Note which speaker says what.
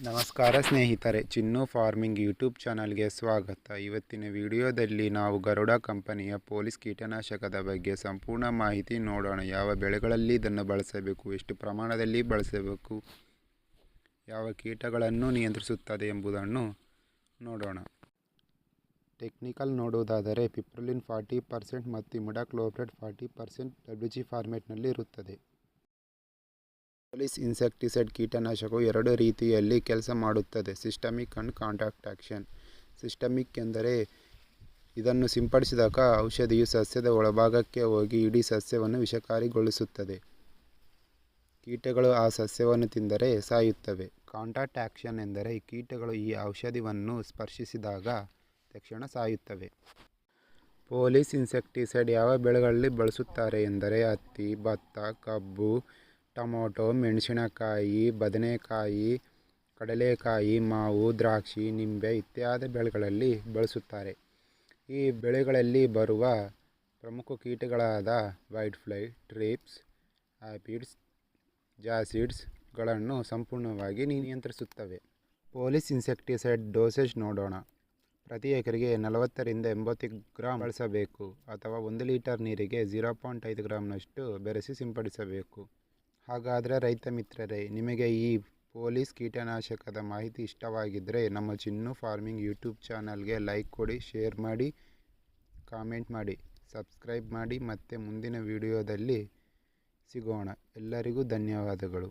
Speaker 1: ನಮಸ್ಕಾರ ಸ್ನೇಹಿತರೆ, ಚಿನ್ನು farming YouTube ಚಾನಲ್ಗೆ ಸ್ವಾಗತ. ಇವತ್ತಿನ ವಿಡಿಯೋದಲ್ಲಿ ನಾವು ಗರುಡ ಕಂಪನಿಯ ಪೊಲೀಸ್ ಕೀಟನಾಶಕದ ಬಗ್ಗೆ ಸಂಪೂರ್ಣ ಮಾಹಿತಿ ನೋಡೋಣ. ಯಾವ ಬೆಳೆಗಳಲ್ಲಿ ಇದನ್ನು ಬಳಸಬೇಕು, ಎಷ್ಟು ಪ್ರಮಾಣದಲ್ಲಿ ಬಳಸಬೇಕು, ಯಾವ ಕೀಟಗಳನ್ನು ನಿಯಂತ್ರಿಸುತ್ತದೆ ಎಂಬುದನ್ನು ನೋಡೋಣ. ಟೆಕ್ನಿಕಲ್ ನೋಡುವುದಾದರೆ ಪಿಪ್ರಲಿನ್ 40% ಮತ್ತು ಇಮಿಡಾಕ್ಲೋಪ್ರಿಡ್ 40% WG ಫಾರ್ಮೆಟ್ನಲ್ಲಿ ಇರುತ್ತದೆ. ಪೊಲೀಸ್ ಇನ್ಸೆಕ್ಟಿಸೈಡ್ ಕೀಟನಾಶಕವು ಎರಡು ರೀತಿಯಲ್ಲಿ ಕೆಲಸ ಮಾಡುತ್ತದೆ: systemic and contact action. Systemic ಎಂದರೆ ಇದನ್ನು ಸಿಂಪಡಿಸಿದಾಗ ಔಷಧಿಯು ಸಸ್ಯದ ಒಳಭಾಗಕ್ಕೆ ಹೋಗಿ ಇಡೀ ಸಸ್ಯವನ್ನು ವಿಷಕಾರಿಗೊಳಿಸುತ್ತದೆ. ಕೀಟಗಳು ಆ ಸಸ್ಯವನ್ನು ತಿಂದರೆ ಸಾಯುತ್ತವೆ. ಕಾಂಟ್ಯಾಕ್ಟ್ ಆಕ್ಷನ್ ಎಂದರೆ ಕೀಟಗಳು ಈ ಔಷಧಿಯನ್ನು ಸ್ಪರ್ಶಿಸಿದಾಗ ತಕ್ಷಣ ಸಾಯುತ್ತವೆ. ಪೊಲೀಸ್ ಇನ್ಸೆಕ್ಟಿಸೈಡ್ ಯಾವ ಬೆಳೆಗಳಲ್ಲಿ ಬಳಸುತ್ತಾರೆ ಎಂದರೆ ಹತ್ತಿ, ಭತ್ತ, ಕಬ್ಬು, ಟೊಮೊಟೊ, ಮೆಣಸಿನಕಾಯಿ, ಬದನೆಕಾಯಿ, ಕಡಲೆಕಾಯಿ, ಮಾವು, ದ್ರಾಕ್ಷಿ, ನಿಂಬೆ ಇತ್ಯಾದಿ ಬೆಳೆಗಳಲ್ಲಿ ಬಳಸುತ್ತಾರೆ. ಈ ಬೆಳೆಗಳಲ್ಲಿ ಬರುವ ಪ್ರಮುಖ ಕೀಟಗಳಾದ ವೈಟ್ಫ್ಲೈ, ಟ್ರಿಪ್ಸ್, ಆಫಿಡ್ಸ್, ಜಾಸಿಡ್ಸ್ ಗಳನ್ನು ಸಂಪೂರ್ಣವಾಗಿ ನಿಯಂತ್ರಿಸುತ್ತವೆ. ಪೊಲೀಸ್ ಇನ್ಸೆಕ್ಟಿಸೈಡ್ ಡೋಸೇಜ್ ನೋಡೋಣ. ಪ್ರತಿ ಎಕರೆಗೆ 40 ರಿಂದ 80 ಗ್ರಾಂ ಬಳಸಬೇಕು ಅಥವಾ 1 ಲೀಟರ್ ನೀರಿಗೆ 0.5 ಗ್ರಾಂನಷ್ಟು ಬೆರೆಸಿ ಸಿಂಪಡಿಸಬೇಕು. ಹಾಗಾದರೆ ರೈತ ಮಿತ್ರರೇ, ನಿಮಗೆ ಈ ಪೊಲೀಸ್ ಕೀಟನಾಶಕದ ಮಾಹಿತಿ ಇಷ್ಟವಾಗಿದ್ದರೆ ನಮ್ಮ ಚಿನ್ನು ಫಾರ್ಮಿಂಗ್ ಯೂಟ್ಯೂಬ್ ಚಾನಲ್ಗೆ ಲೈಕ್ ಕೊಡಿ, ಶೇರ್ ಮಾಡಿ, ಕಾಮೆಂಟ್ ಮಾಡಿ, ಸಬ್ಸ್ಕ್ರೈಬ್ ಮಾಡಿ. ಮತ್ತೆ ಮುಂದಿನ ವಿಡಿಯೋದಲ್ಲಿ ಸಿಗೋಣ. ಎಲ್ಲರಿಗೂ ಧನ್ಯವಾದಗಳು.